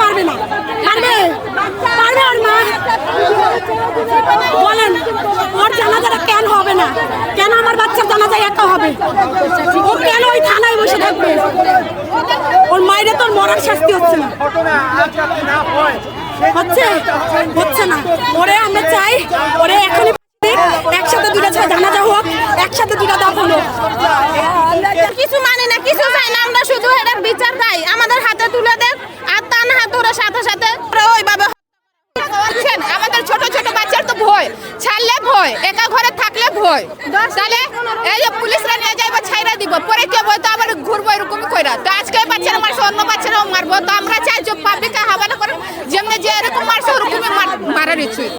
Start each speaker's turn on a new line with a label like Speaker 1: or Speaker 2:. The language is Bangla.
Speaker 1: পারবে না, পারবে পারবে ওর মা বলেন ওর জানাজাটা কেন হবে না? কেন আমার বাচ্চার জানাজা একা হবে? ও কেন ওই থানায় বসে থাকবে? ওর মায়ের তোর মরার শাস্তি হচ্ছে না, হচ্ছে না। ওরে আমরা চাই ওরে এখনই একসাথে দুটা জানাজা হোক, একসাথে দুটা দাফন হোক।
Speaker 2: কিছু মানে না, কিছু চাই না, আমরা শুধু এটার বিচার চাই, আমাদের হাতে তুলে দেন। আর তা না হাতে ওরা সাথে সাথে ওইভাবে আমাদের ছোট ছোট বাচ্চার তো ভয়, ছাড়লে ভয়, একা ঘরে থাকলে ভয়। তাহলে এই যে পুলিশরা নিয়ে যাইবো, ছাইরা দিব, পরে কে বই তো আবার ঘুরবো এরকমই কইরা। তো আজকে বাচ্চারা মারছে, অন্য বাচ্চারাও মারবো। তো আমরা চাই যে পাবলিক হাওয়ালা করে যেমনি যে এরকম মারছে ওরকমই মারার ইচ্ছে।